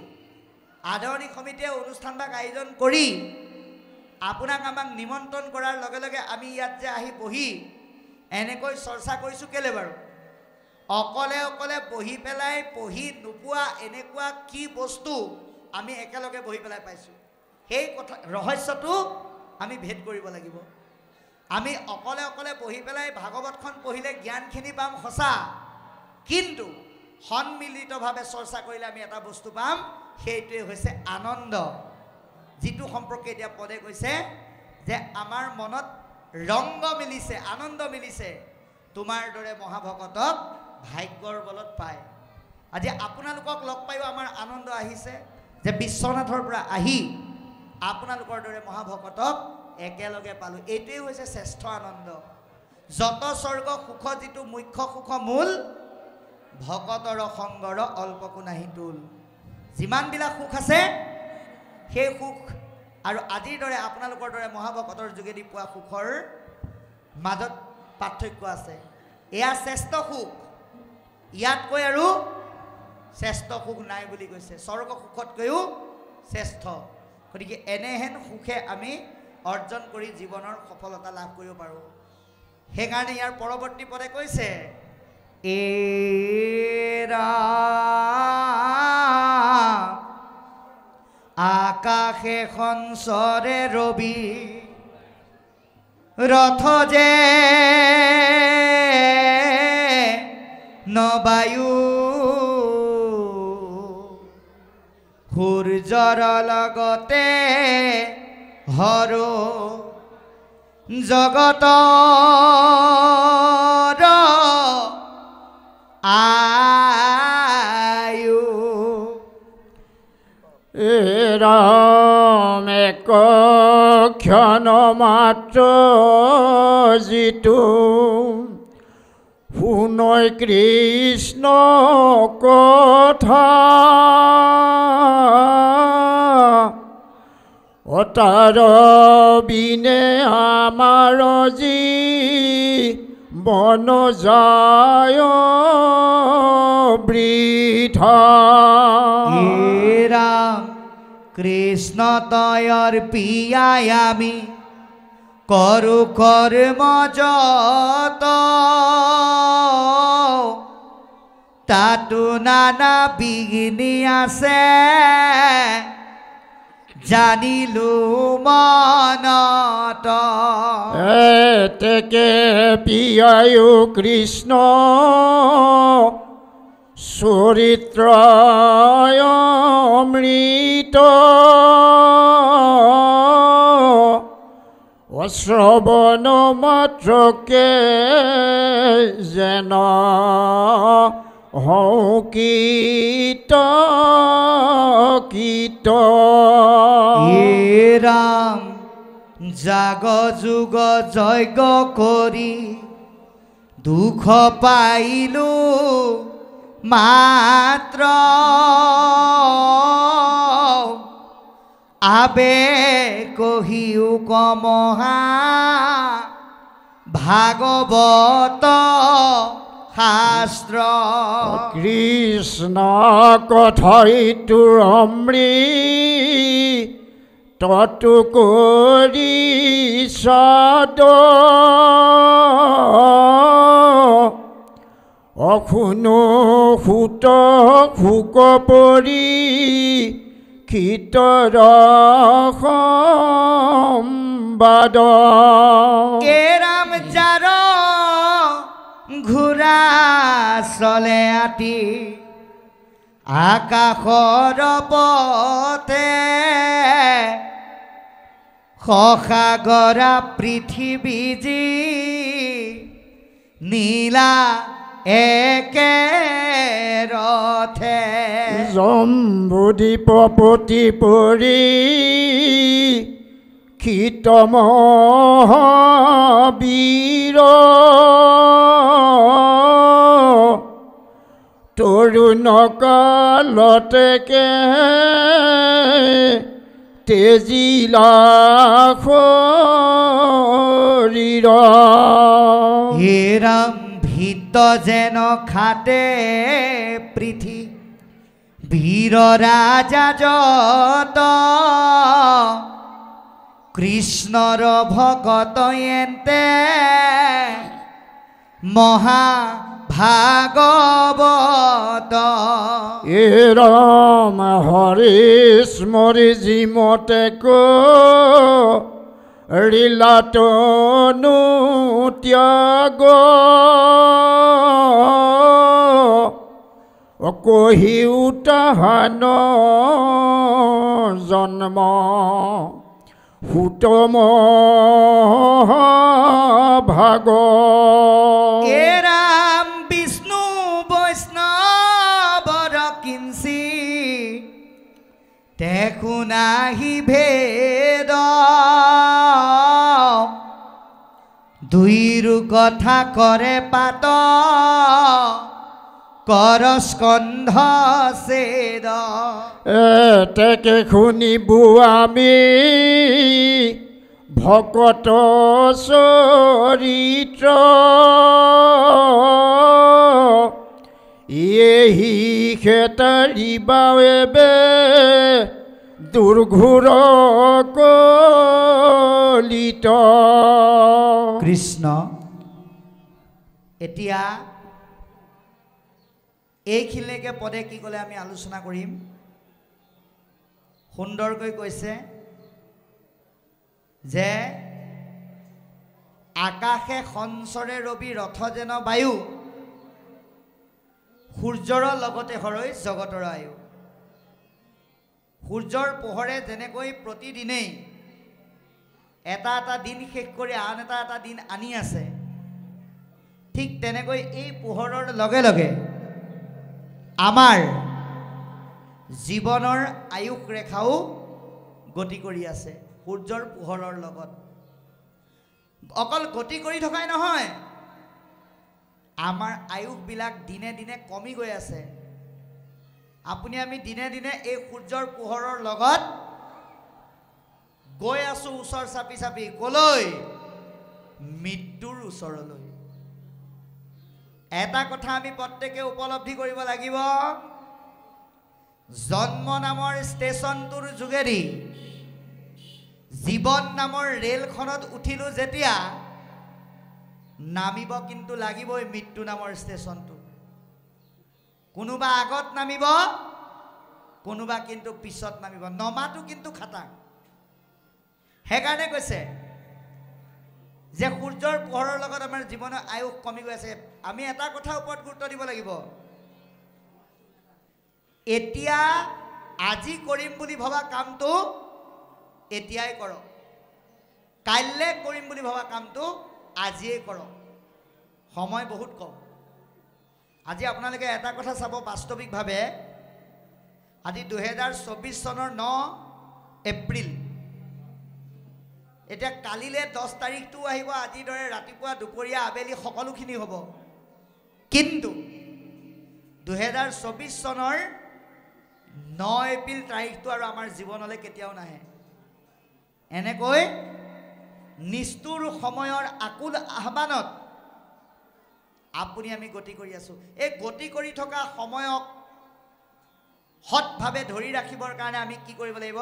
আদৰণি সমিতিয়ে অনুষ্ঠানভাগ আয়োজন কৰি আপোনাক আমাক নিমন্ত্ৰণ কৰাৰ লগে লগে আমি ইয়াত যে আহি বহি এনেকৈ চৰ্চা কৰিছোঁ কেলে বাৰু? অকলে অকলে বহি পেলাই পঢ়ি নোপোৱা এনেকুৱা কি বস্তু আমি একেলগে বহি পেলাই পাইছোঁ, সেই কথা ৰহস্যটো আমি ভেদ কৰিব লাগিব। আমি অকলে অকলে বহি পেলাই ভাগৱতখন পঢ়িলে জ্ঞানখিনি পাম সঁচা, কিন্তু সন্মিলিতভাৱে চৰ্চা কৰিলে আমি এটা বস্তু পাম, সেইটোৱে হৈছে আনন্দ। যিটো সম্পৰ্কে এতিয়া পদে কৈছে যে আমাৰ মনত ৰংগ মিলিছে, আনন্দ মিলিছে, তোমাৰ দৰে মহাভকতক ভাগ্যৰ বলত পায়। আজি আপোনালোকক লগ পায়ো আমাৰ আনন্দ আহিছে যে বিশ্বনাথৰ পৰা আহি আপোনালোকৰ দৰে মহাভকতক একেলগে পালোঁ। এইটোৱেই হৈছে শ্ৰেষ্ঠ আনন্দ। যত স্বৰ্গ সুখ যিটো মুখ্য সুখ মূল, ভকতৰ সংগৰ অল্পকো নাহি তুল। যিমানবিলাক সুখ আছে সেই সুখ আৰু আজিৰ দৰে আপোনালোকৰ দৰে মহাভকতৰ যোগেদি পোৱা সুখৰ মাজত পাৰ্থক্য আছে। এয়া শ্ৰেষ্ঠ সুখ, ইয়াতকৈ আৰু শ্ৰেষ্ঠ সুখ নাই বুলি কৈছে। স্বৰ্গ সুখতকৈও শ্ৰেষ্ঠ। গতিকে এনেহেন সুখে আমি অৰ্জন কৰি জীৱনৰ সফলতা লাভ কৰিব পাৰোঁ। সেইকাৰণে ইয়াৰ পৰৱৰ্তী পদে কৈছে এৰা আকাশে সঞ্চৰে ৰবি ৰথ যে নবায়ু সূৰ্যৰ লগতে হৰ জগতৰ আয়ু। ৰাম এক ক্ষণ মাত্ৰ যিটো শুনৈ কৃষ্ণ কথা, তাৰ বিনে আমাৰ যি বন যায় বৃথা। রাম কৃষ্ণ তয়র পিয়াই আমি করু কর্ম যত, তাতো নানা বিঘ্নি আছে জানিলো মনত। এতেকে পিয়ায়ো কৃষ্ণ চৰিত্ৰ অমৃত শ্ৰৱণ মাত্ৰকে যেন হওঁ কীত ৰাম জাগ যুগ যজ্ঞ কৰি দুখ পাইলো মাত্ৰ আবে কহিও কমহা ভাগৱত শাস্ত্ৰ কৃষ্ণ কথিতু অমৃত ততু কৰি সদ অশুনো সুত শুক পৰি ক্ষিতৰ সম্বাদ এৰাম যাৰ ঘোঁৰা চলে আতি আকাশৰ পথে সসাগৰা পৃথিৱী যি নীলা একেৰথে জম্বুদ্বীপপতি পৰি ক্ষিতমহাবীৰ তৰুণ কালতেকে তেজিলা শৰীৰ হেৰাম ভিত যেন খাটে পৃথি বীৰ ৰাজা যত কৃষ্ণৰ ভকত এন্তে মহা ভাগৱত ৰাম হৰি স্মৰি জিমতে ৰিলাতনু ত্যাগ কহিও তাহান জন্ম সুতম ভাগ এৰাম বিষ্ণু বৈষ্ণৱৰ কিঞ্চি দেখো নাহি ভেদ দুইৰো কথা কৰে পাত কৰ স্কন্ধ ছেদ এতেকে শুনিবো আমি ভকত চৰিত্ৰ এহি খেতাৰিবাৱে দুৰ্ঘোৰ কলিত কৃষ্ণ এতিয়া এইখিনিলৈকে পদে কি ক'লে আমি আলোচনা কৰিম সুন্দৰকৈ কৈছে যে আকাশে সঞ্চৰে ৰবি ৰথ যেন বায়ু সূৰ্যৰ লগতে হৰৈ জগতৰ আয়ু সূৰ্যৰ পোহৰে যেনেকৈ প্ৰতিদিনেই এটা এটা দিন শেষ কৰি আন এটা এটা দিন আনি আছে ঠিক তেনেকৈ এই পোহৰৰ লগে লগে আমাৰ জীৱনৰ আয়ুস ৰেখাও গতি কৰি আছে সূৰ্যৰ পোহৰৰ লগত অকল গতি কৰি থকাই নহয় আমাৰ আয়ুসবিলাক দিনে দিনে কমি গৈ আছে আপুনি আমি দিনে দিনে এই সূৰ্যৰ পোহৰৰ লগত গৈ আছো ওচৰ চাপি চাপি কলৈ মৃত্যুৰ ওচৰলৈ এটা কথা আমি প্ৰত্যেকে উপলব্ধি কৰিব লাগিব জন্ম নামৰ ষ্টেচনটোৰ যোগেদি জীৱন নামৰ ৰেলখনত উঠিলো যেতিয়া নামিব কিন্তু লাগিবই মৃত্যু নামৰ ষ্টেচনটো কোনোবা আগত নামিব কোনোবা কিন্তু পিছত নামিব নমাটো কিন্তু খাটাং সেইকাৰণে কৈছে যে সূৰ্যৰ পোহৰৰ লগত আমাৰ জীৱনৰ আয়ুস কমি গৈ আছে আমি এটা কথা ওপৰত গুৰুত্ব দিব লাগিব এতিয়া আজি কৰিম বুলি ভবা কামটো এতিয়াই কৰক, কাইলৈ কৰিম বুলি ভবা কামটো আজিয়েই কৰক। সময় বহুত কম। আজি আপোনালোকে এটা কথা চাব, বাস্তৱিকভাৱে আজি 2024 চনৰ 9 এপ্ৰিল। এতিয়া কালিলৈ 10 তাৰিখটো আহিব, আজিৰ দৰে ৰাতিপুৱা দুপৰীয়া আবেলি সকলোখিনি হ'ব। কিন্তু 2024 চনৰ 9 এপ্ৰিল তাৰিখটো আৰু আমাৰ জীৱনলৈ কেতিয়াও নাহে। এনেকৈ নিষ্ঠুৰ সময়ৰ আকুল আহ্বানত আপুনি আমি গতি কৰি আছোঁ। এই গতি কৰি থকা সময়ক সৎভাৱে ধৰি ৰাখিবৰ কাৰণে আমি কি কৰিব লাগিব?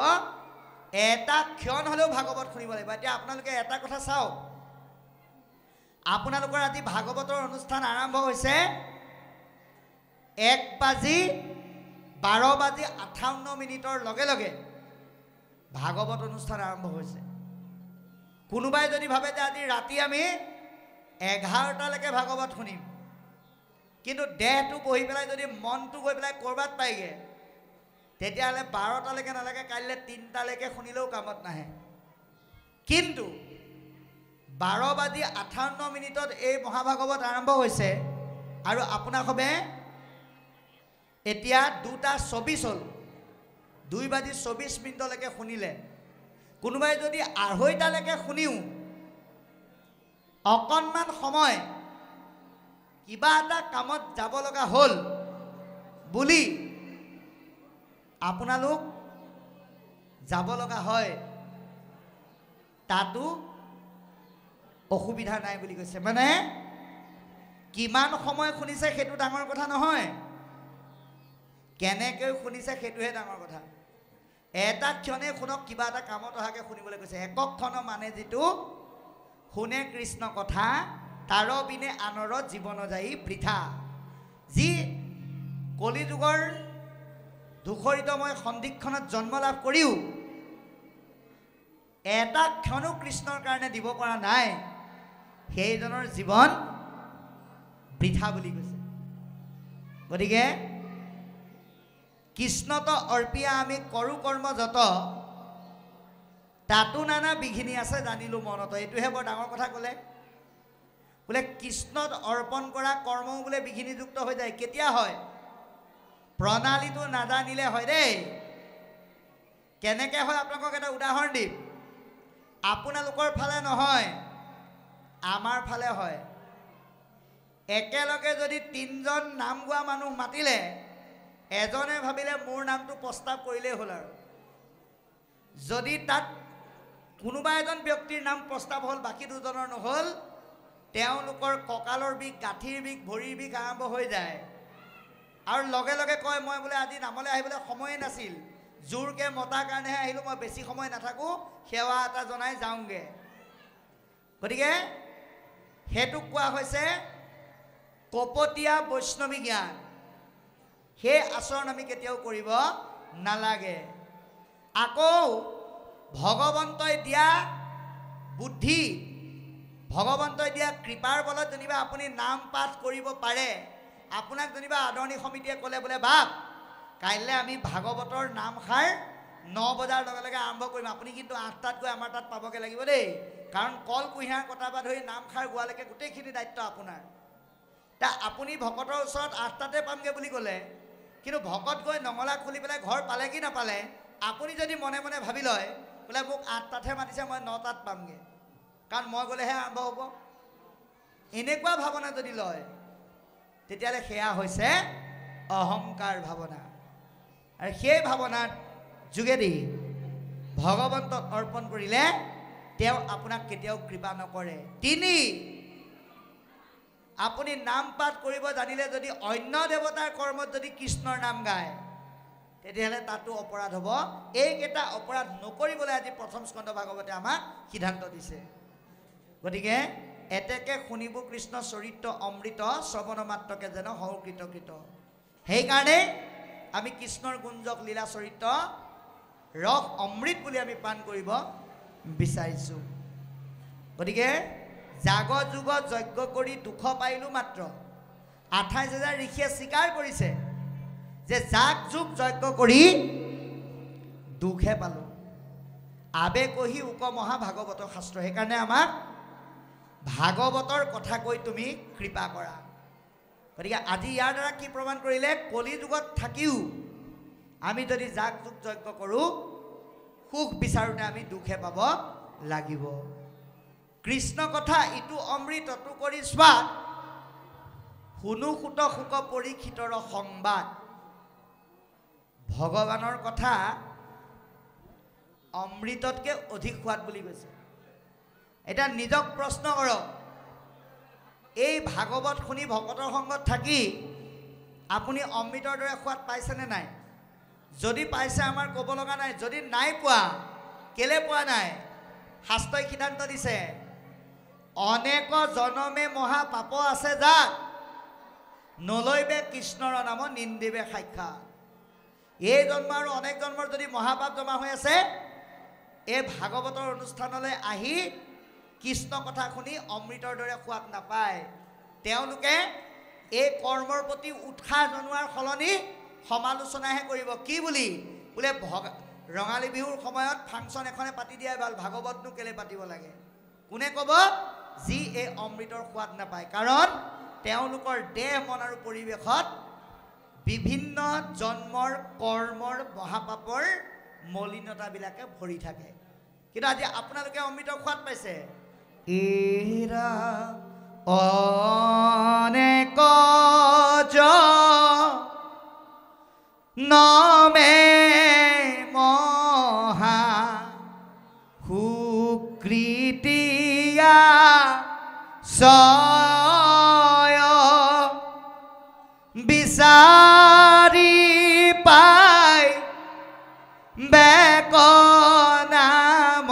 এটা ক্ষণ হ'লেও ভাগৱত শুনিব লাগিব। এতিয়া আপোনালোকে এটা কথা চাওক, আপোনালোকৰ আজি ভাগৱতৰ অনুষ্ঠান আৰম্ভ হৈছে 1:12:58 লগে লগে ভাগৱত অনুষ্ঠান আৰম্ভ হৈছে। কোনোবাই যদি ভাবে যে আজি ৰাতি আমি 11টালৈকে ভাগৱত শুনিম, কিন্তু দেহটো বহি পেলাই যদি মনটো গৈ পেলাই ক'ৰবাত পাইগে, তেতিয়াহ'লে 12টালৈকে নালাগে, কাইলৈ 3টালৈকে শুনিলেও কামত নাহে। কিন্তু 12:58 এই মহাভাগৱত আৰম্ভ হৈছে আৰু আপোনাক হবে এতিয়া 2:24 হ'ল, 2:24 শুনিলে। কোনোবাই যদি 2:30লৈকে শুনিও অকণমান সময় কিবা এটা কামত যাব লগা হ'ল বুলি আপোনালোক যাব লগা হয়, তাতো অসুবিধা নাই বুলি কৈছে। মানে কিমান সময় শুনিছে সেইটো ডাঙৰ কথা নহয়, কেনেকৈ শুনিছে সেইটোহে ডাঙৰ কথা। এটা ক্ষণে শুনক, কিবা এটা কামত অহাকৈ শুনিবলৈ কৈছে। একক ক্ষণ মানে যিটো শুনে কৃষ্ণ কথা, তাৰ বিনে আনৰ জীৱন যায় বৃথা। যি কলিযুগৰ ধূসৰিতময় সন্ধিক্ষণত জন্ম লাভ কৰিও এটা ক্ষণো কৃষ্ণৰ কাৰণে দিব পৰা নাই, সেইজনৰ জীৱন বৃথা বুলি কৈছে। গতিকে কৃষ্ণত অৰ্পিয়া আমি কৰোঁ কৰ্ম যত, তাতো নানা বিঘিনি আছে জানিলো মনত। এইটোহে বৰ ডাঙৰ কথা ক'লে। বোলে কৃষ্ণত অৰ্পণ কৰা কৰ্মও বোলে বিঘিনিযুক্ত হৈ যায়। কেতিয়া হয়? প্ৰণালীটো নাজানিলে হয় দেই। কেনেকৈ হয় আপোনালোকক এটা উদাহৰণ দিম। আপোনালোকৰ ফালে নহয়, আমাৰ ফালে হয়। একেলগে যদি 3জন নাম গোৱা মানুহ মাতিলে, এজনে ভাবিলে মোৰ নামটো প্ৰস্তাৱ কৰিলেই হ'ল আৰু। যদি তাত কোনোবা এজন ব্যক্তিৰ নাম প্ৰস্তাৱ হ'ল, বাকী দুজনৰ নহ'ল, তেওঁলোকৰ কঁকালৰ বিষ, গাঁঠিৰ বিষ, ভৰিৰ বিষ আৰম্ভ হৈ যায়। আৰু লগে লগে কয়, মই বোলে আজি নামলৈ আহিবলৈ সময়ে নাছিল, জোৰকৈ মতাৰ কাৰণেহে আহিলোঁ, মই বেছি সময় নাথাকোঁ, সেৱা এটা জনাই যাওঁগৈ। গতিকে সেইটোক কোৱা হৈছে কপটীয়া বৈষ্ণৱী জ্ঞান। সেই আচৰণ আমি কেতিয়াও কৰিব নালাগে। আকৌ ভগৱন্তই দিয়া বুদ্ধি, ভগৱন্তই দিয়া কৃপাৰ বলত যেনিবা আপুনি নাম পাঠ কৰিব পাৰে। আপোনাক যেনিবা আদৰণি সমিতিয়ে ক'লে, বোলে বাপ কাইলৈ আমি ভাগৱতৰ নামষাৰ 9 বজাৰ লগে লগে আৰম্ভ কৰিম, আপুনি কিন্তু 8টাত গৈ আমাৰ তাত পাবগৈ লাগিব দেই, কাৰণ কল কুঁহিয়াৰ কটাৰ পৰা ধৰি নামষাৰ গোৱালৈকে গোটেইখিনি দায়িত্ব আপোনাৰ। তা আপুনি ভকতৰ ওচৰত 8টাতে পামগৈ বুলি ক'লে, কিন্তু ভকত গৈ নঙলা খুলি পেলাই ঘৰ পালে কি নাপালে, আপুনি যদি মনে মনে ভাবি লয় বোলে মোক 8টাতহে মাতিছে, মই 9টাত পামগৈ, কাৰণ মই গ'লেহে আৰম্ভ হ'ব, এনেকুৱা ভাৱনা যদি লয়, তেতিয়াহ'লে সেয়া হৈছে অহংকাৰ ভাৱনা। আৰু সেই ভাৱনাৰ যোগেদি ভগৱন্তক অৰ্পণ কৰিলে তেওঁ আপোনাক কেতিয়াও কৃপা নকৰে। 3, আপুনি নাম পাঠ কৰিব জানিলে যদি অন্য দেৱতাৰ কৰ্মত যদি কৃষ্ণৰ নাম গায়, তেতিয়াহ'লে তাতো অপৰাধ হ'ব। এইকেইটা অপৰাধ নকৰিবলৈ আজি প্ৰথম স্কন্ধ ভাগৱতে আমাক সিদ্ধান্ত দিছে। গতিকে এতেকে শুনিব কৃষ্ণ চৰিত্ৰ অমৃত, শ্ৰৱণ মাত্ৰকে যেন হওঁ কৃতকৃত। সেইকাৰণে আমি কৃষ্ণৰ গুঞ্জক লীলা চৰিত্ৰ ৰস অমৃত বুলি আমি পান কৰিব বিচাৰিছোঁ। গতিকে জাগ যুগ যজ্ঞ কৰি দুখ পাইলোঁ মাত্ৰ। 28,000 ঋষিয়ে স্বীকাৰ কৰিছে যে যাগ যুগ যজ্ঞ কৰি দুখহে পালোঁ। আবে কহি উক মহা ভাগৱত শাস্ত্ৰ। সেইকাৰণে আমাক ভাগৱতৰ কথা কৈ তুমি কৃপা কৰা। গতিকে আজি ইয়াৰ দ্বাৰা কি প্ৰমাণ কৰিলে? কলি যুগত থাকিও আমি যদি যাগ যুগ যজ্ঞ কৰোঁ, সুখ বিচাৰোঁতে আমি দুখহে পাব লাগিব। কৃষ্ণ কথা ইটো অমৃতটো কৰি স্বাদ, শুনো সুত সুখ পৰীক্ষিতৰ সংবাদ। ভগৱানৰ কথা অমৃততকৈ অধিক সোৱাদ বুলি কৈছে। এতিয়া নিজক প্ৰশ্ন কৰক, এই ভাগৱত শুনি ভকতৰ সংগত থাকি আপুনি অমৃতৰ দৰে সোৱাদ পাইছেনে নাই? যদি পাইছে আমাৰ ক'ব লগা নাই। যদি নাই পোৱা, কেলে পোৱা নাই? শাস্ত্ৰই সিদ্ধান্ত দিছে, অনেক জনমে মহা পাপ আছে যাক, নলৈবে কৃষ্ণৰ নাম নিন্দিবে সাক্ষাৎ। এই জন্ম আৰু অনেক জন্মৰ যদি মহাপাপ জমা হৈ আছে, এই ভাগৱতৰ অনুষ্ঠানলৈ আহি কৃষ্ণ কথা শুনি অমৃতৰ দৰে সোৱাদ নাপায়। তেওঁলোকে এই কৰ্মৰ প্ৰতি উৎসাহ জনোৱাৰ সলনি সমালোচনাহে কৰিব। কি বুলি? বোলে ৰঙালী বিহুৰ সময়ত ফাংচন এখনে পাতি দিয়াই ভাল, ভাগৱতনো কেলে পাতিব লাগে? কোনে ক'ব? যি এই অমৃতৰ সোৱাদ নাপায়। কাৰণ তেওঁলোকৰ দেহ মন আৰু পৰিৱেশত বিভিন্ন জন্মৰ কৰ্মৰ মহাপাপৰ মলিনতাবিলাকে ভৰি থাকে। কিন্তু আজি আপোনালোকে অমৃতৰ সোৱাদ পাইছে। এৰা অনেক নমে মহা সুকৃতিয়া সয় বিচাৰি পাই বেক নাম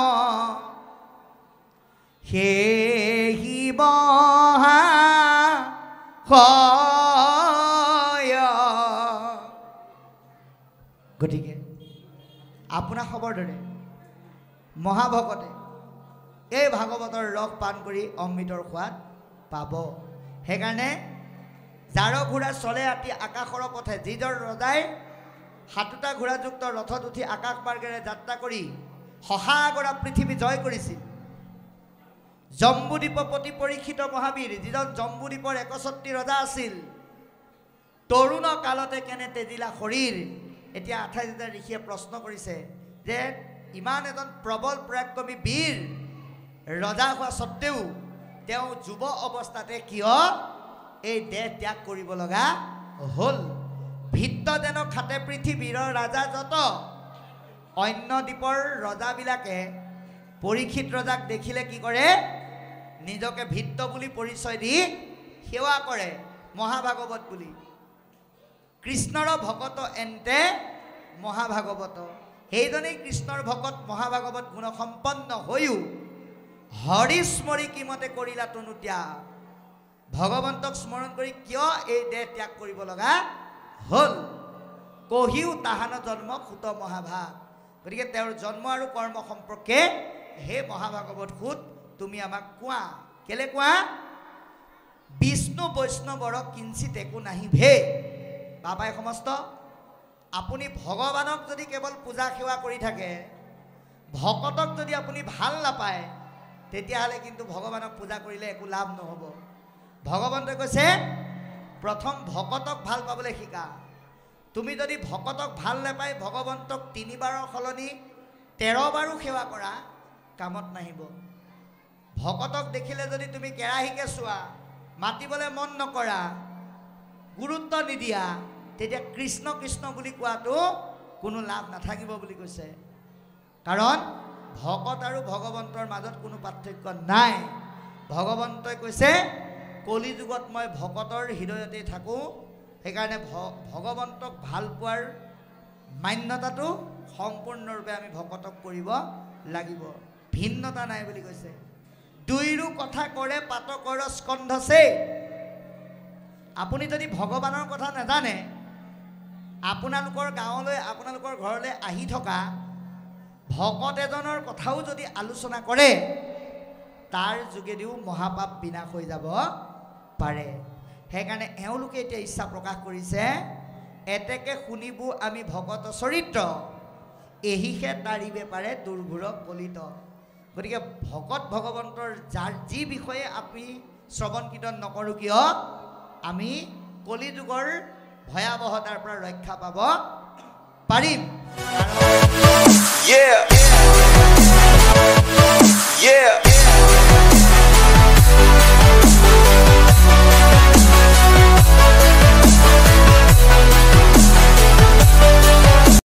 সেহি মহা গতিকে আপোনাৰ খবৰ দৰে মহাভকতে এই ভাগৱতৰ ৰস পান কৰি অমৃতৰ সোৱাদ পাব। সেইকাৰণে যাৰ ঘোঁৰা চলে ৰাতি আকাশৰ পথে, যিজন ৰজাই 7টা ঘোঁৰাযুক্ত ৰথত উঠি আকাশ মাৰ্গেৰে যাত্ৰা কৰি শশাগৰা পৃথিৱী জয় কৰিছিল, জম্বুদ্বীপপতি পৰীক্ষিত মহাবীৰ, যিজন জম্বুদ্বীপৰ 61 ৰজা আছিল, তৰুণ কালতে কেনে তেজিলা শৰীৰ। এতিয়া 28 ঋষিয়ে প্ৰশ্ন কৰিছে যে ইমান এজন প্ৰবল পৰাক্ৰমী বীৰ ৰজা হোৱা স্বত্তেও তেওঁ যুৱ অৱস্থাতে কিয় এই দেহ ত্যাগ কৰিব লগা হ'ল? ভিত্ত যেন খাতে পৃথিৱীৰ ৰাজা যত, অন্য দ্বীপৰ ৰজাবিলাকে পৰীক্ষিত ৰজাক দেখিলে কি কৰে? নিজকে ভিত্ত বুলি পৰিচয় দি সেৱা কৰে মহাভাগৱত বুলি। কৃষ্ণৰ ভকত এন্তে মহাভাগৱত। সেইজনেই কৃষ্ণৰ ভকত মহাভাগৱত গুণসম্পন্ন হৈও হৰি স্মৰি কিমতে কৰিলা তনু ত্যাগ। ভগৱন্তক স্মৰণ কৰি কিয় এই দেহ ত্যাগ কৰিব লগা হ'ল? কহিও তাহান জন্ম সুত মহাভাগ। গতিকে তেওঁৰ জন্ম আৰু কৰ্ম সম্পৰ্কে হে মহাভাগৱত সুত তুমি আমাক কোৱা। কেলে কোৱা? বিষ্ণু বৈষ্ণৱৰ কিঞ্চিত একো নাহি ভে। বাবাই সমস্ত আপুনি ভগৱানক যদি কেৱল পূজা সেৱা কৰি থাকে, ভকতক যদি আপুনি ভাল নাপায়, তেতিয়াহ'লে কিন্তু ভগৱানক পূজা কৰিলে একো লাভ নহ'ব। ভগৱন্তই কৈছে প্ৰথম ভকতক ভাল পাবলৈ শিকা। তুমি যদি ভকতক ভাল নাপায় ভগৱন্তক 3 বাৰৰ সলনি 13 বাৰো সেৱা কৰা, কামত নাহিব। ভকতক দেখিলে যদি তুমি কেৰাহীকে চোৱা, মাতিবলৈ মন নকৰা, গুৰুত্ব নিদিয়া, তেতিয়া কৃষ্ণ কৃষ্ণ বুলি কোৱাটো কোনো লাভ নাথাকিব বুলি কৈছে। কাৰণ ভকত আৰু ভগৱন্তৰ মাজত কোনো পাৰ্থক্য নাই। ভগৱন্তই কৈছে কলি যুগত মই ভকতৰ হৃদয়তে থাকোঁ, সেইকাৰণে ভগৱন্তক ভাল পোৱাৰ মান্যতাটো সম্পূৰ্ণৰূপে আমি ভকতক কৰিব লাগিব, ভিন্নতা নাই বুলি কৈছে। দুইৰো কথা কৰে পাতকৰ স্কন্ধছে। আপুনি যদি ভগৱানৰ কথা নাজানে, আপোনালোকৰ গাঁৱলৈ আপোনালোকৰ ঘৰলৈ আহি থকা ভকত এজনৰ কথাও যদি আলোচনা কৰে, তাৰ যোগেদিও মহাপাপ বিনাশ হৈ যাব পাৰে। সেইকাৰণে এওঁলোকে এতিয়া ইচ্ছা প্ৰকাশ কৰিছে এতেকে শুনিবো আমি ভগত চৰিত্ৰ এহিহে তাৰিবে পাৰে দুৰ্ঘোৰ কলিত গতিকে ভগত ভগৱন্তৰ যাৰ যি বিষয়ে আমি শ্ৰৱণ কীৰ্তন নকৰোঁ কিয় আমি কলিযুগৰ ভয়াৱহতাৰ পৰা ৰক্ষা পাব পাৰিম Yeah.